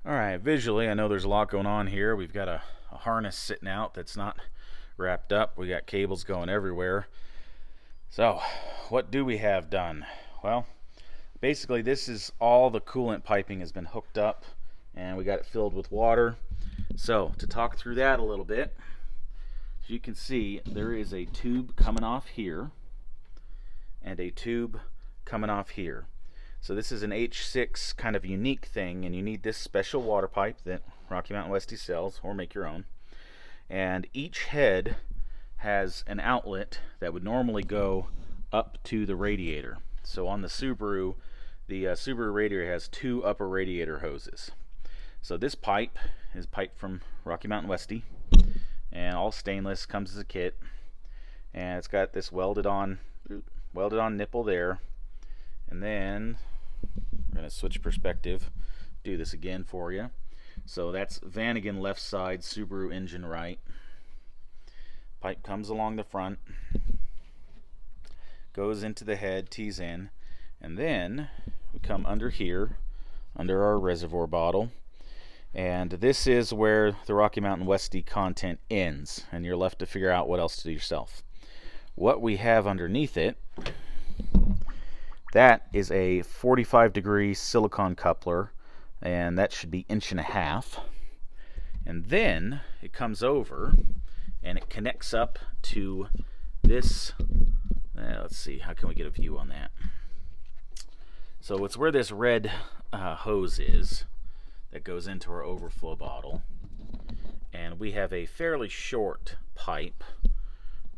Alright, visually I know there's a lot going on here. We've got a harness sitting out that's not wrapped up. We got cables going everywhere. So what do we have done? Well, basically this is all the coolant piping has been hooked up and we got it filled with water. So to talk through that a little bit, as you can see, there is a tube coming off here and a tube coming off here. So this is an H6 kind of unique thing, and you need this special water pipe that Rocky Mountain Westy sells, or make your own. And each head has an outlet that would normally go up to the radiator. So on the Subaru radiator has two upper radiator hoses. So this pipe is pipe from Rocky Mountain Westy, and all stainless, comes as a kit, and it's got this welded on nipple there. And then we're going to switch perspective, do this again for you. So that's Vanagon left side, Subaru engine right. Pipe comes along the front, goes into the head, tees in, and then we come under here, under our reservoir bottle, and this is where the Rocky Mountain Westy content ends, and you're left to figure out what else to do yourself. What we have underneath it, that is a 45-degree silicone coupler, and that should be 1.5 inches. And then it comes over and it connects up to this. Let's see, how can we get a view on that? So it's where this red hose is that goes into our overflow bottle. And we have a fairly short pipe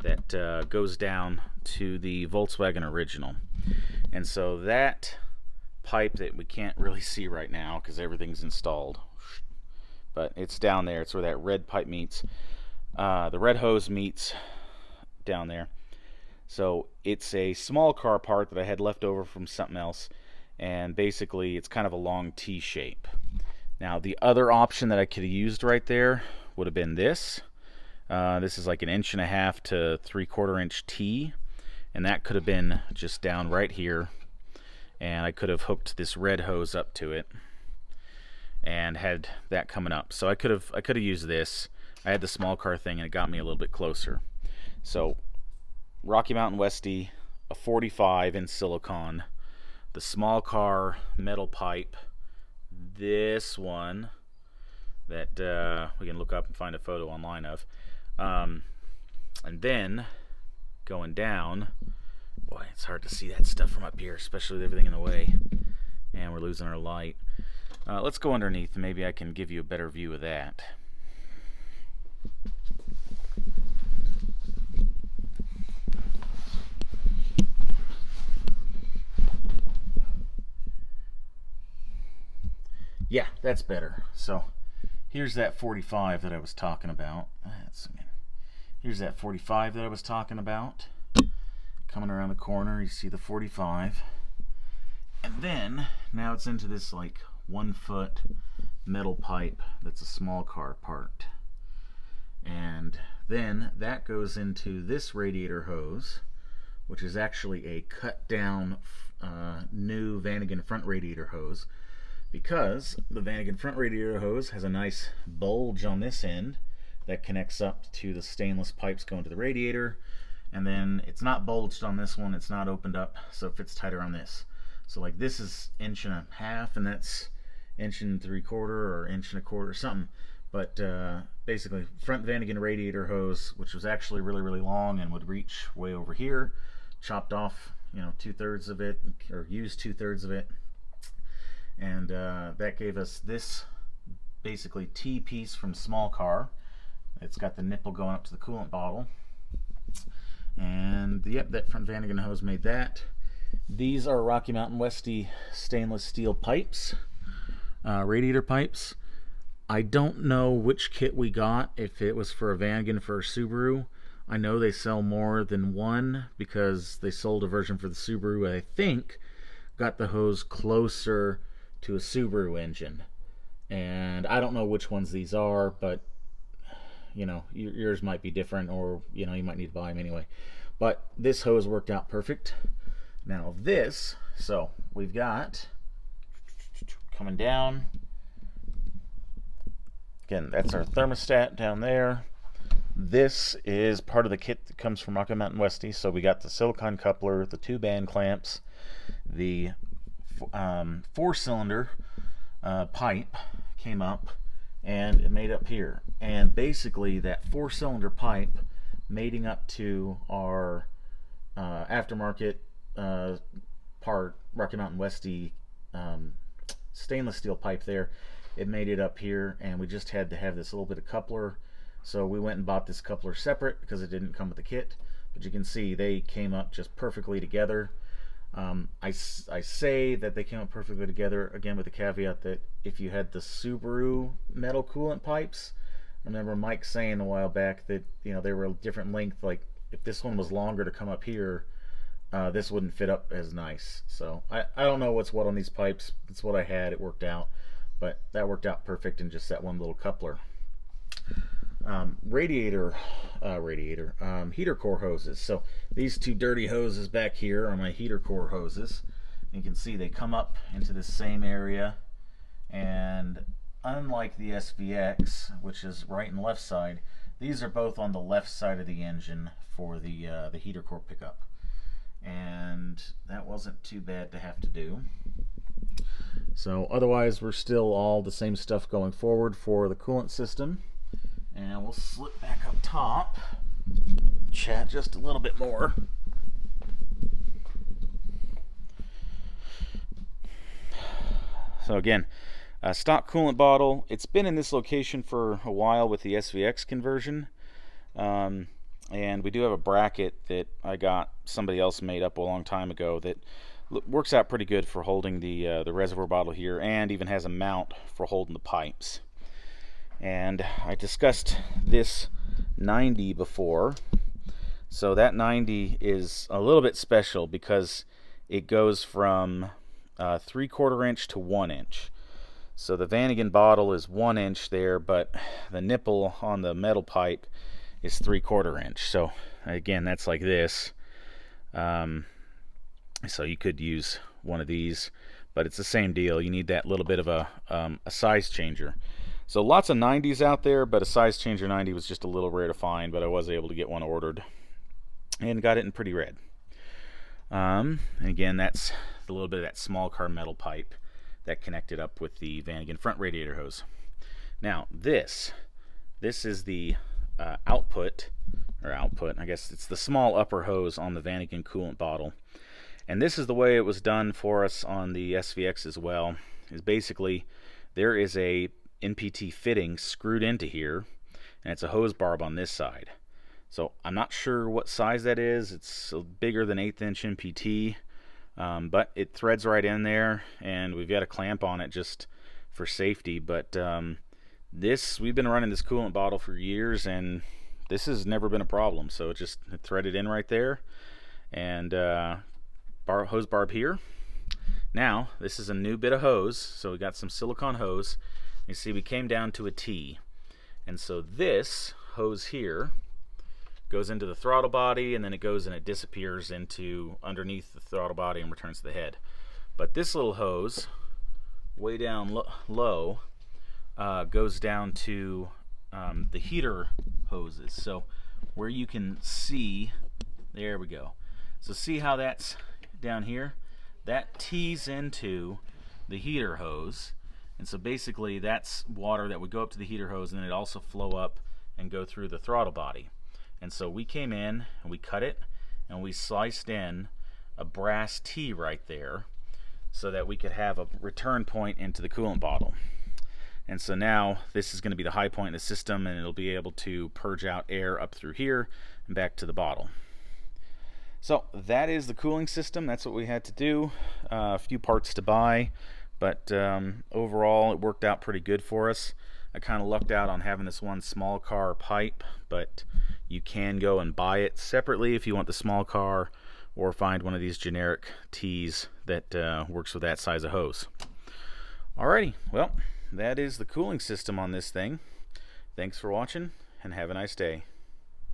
that goes down to the Volkswagen original. And so that pipe that we can't really see right now because everything's installed, but it's down there. It's where that red pipe meets. The red hose meets down there. So it's a small car part that I had left over from something else, and basically it's kind of a long T shape. Now the other option that I could have used right there would have been this. This is like 1.5 to 3/4 inch T, and that could have been just down right here, and I could have hooked this red hose up to it and had that coming up. So I could have used this. I had the small car thing and it got me a little bit closer. So Rocky Mountain Westy, a 45 in silicone, the small car metal pipe, this one that we can look up and find a photo online of, and then going down, boy, it's hard to see that stuff from up here, especially with everything in the way, and we're losing our light. Let's go underneath and maybe I can give you a better view of that. Yeah, that's better. So here's that 45 that I was talking about. Here's that 45 that I was talking about. Coming around the corner, you see the 45. And then, now it's into this like 1-foot metal pipe that's a small car part. And then that goes into this radiator hose, which is actually a cut down new Vanagon front radiator hose, because the Vanagon front radiator hose has a nice bulge on this end that connects up to the stainless pipes going to the radiator, and then it's not bulged on this one, it's not opened up, so it fits tighter on this. So like this is 1.5 inches and that's 1 3/4 or 1 1/4 or something. But basically front Vanagon radiator hose, which was actually really long and would reach way over here, chopped off 2/3 of it, or used 2/3 of it, and that gave us this basically T piece from small car. It's got the nipple going up to the coolant bottle, and yep, that front Vanagon hose made that. These are Rocky Mountain Westy stainless steel pipes, radiator pipes. I don't know which kit we got, if it was for a Vanagon for a Subaru. I know they sell more than one because they sold a version for the Subaru, I think, got the hose closer to a Subaru engine. And I don't know which ones these are, but yours might be different, or you might need to buy them anyway. But this hose worked out perfect. Now this, so we've got coming down again, that's our thermostat down there. This is part of the kit that comes from Rocky Mountain Westy. So we got the silicone coupler, the 2 band clamps, the 4-cylinder pipe came up, and it made up here. And basically that 4-cylinder pipe mating up to our aftermarket part, Rocky Mountain Westy stainless steel pipe there, it made it up here, and we just had to have this little bit of coupler. So we went and bought this coupler separate because it didn't come with the kit. But you can see they came up just perfectly together. I say that they came up perfectly together, again with the caveat that if you had the Subaru metal coolant pipes, I remember Mike saying a while back that, you know, they were a different length. Like if this one was longer to come up here, this wouldn't fit up as nice. So I don't know what's what on these pipes. It's what I had. It worked out, but that worked out perfect in just that one little coupler. Heater core hoses. So these 2 dirty hoses back here are my heater core hoses. And you can see they come up into this same area, and unlike the SVX, which is right and left side, these are both on the left side of the engine for the heater core pickup, and that wasn't too bad to have to do. So otherwise we're still all the same stuff going forward for the coolant system. And we'll slip back up top, chat just a little bit more. So again, stock coolant bottle. It's been in this location for a while with the SVX conversion. And we do have a bracket that I got somebody else made up a long time ago that works out pretty good for holding the reservoir bottle here, and even has a mount for holding the pipes. And I discussed this 90 before. So that 90 is a little bit special because it goes from 3/4 inch to 1 inch. So the Vanagon bottle is 1 inch there, but the nipple on the metal pipe is 3/4 inch. So again, that's like this. So you could use one of these, but it's the same deal. You need that little bit of a size changer. So lots of 90s out there, but a size changer 90 was just a little rare to find, but I was able to get one ordered and got it in pretty red. And again, that's a little bit of that small car metal pipe that connected up with the Vanagon front radiator hose. Now this is the output, I guess it's the small upper hose on the Vanagon coolant bottle. And this is the way it was done for us on the SVX as well. Is basically there is a NPT fitting screwed into here, and it's a hose barb on this side. So I'm not sure what size that is. It's bigger than 1/8 inch NPT, but it threads right in there, and we've got a clamp on it just for safety. But we've been running this coolant bottle for years, and this has never been a problem. So it just threaded in right there, and hose barb here. Now this is a new bit of hose, so we got some silicone hose. You see we came down to a T, and so this hose here goes into the throttle body, and then it goes and it disappears into underneath the throttle body and returns to the head. But this little hose way down low goes down to the heater hoses. So where you can see, there we go. So see how that's down here? That tees into the heater hose. And so basically that's water that would go up to the heater hose, and then it also flow up and go through the throttle body. And so we came in and we cut it and we sliced in a brass T right there so that we could have a return point into the coolant bottle. And so now this is going to be the high point in the system, and it'll be able to purge out air up through here and back to the bottle. So that is the cooling system. That's what we had to do. A few parts to buy. But overall, it worked out pretty good for us. I kind of lucked out on having this one small car pipe, but you can go and buy it separately if you want the small car, or find one of these generic tees that works with that size of hose. Alrighty, well, that is the cooling system on this thing. Thanks for watching, and have a nice day.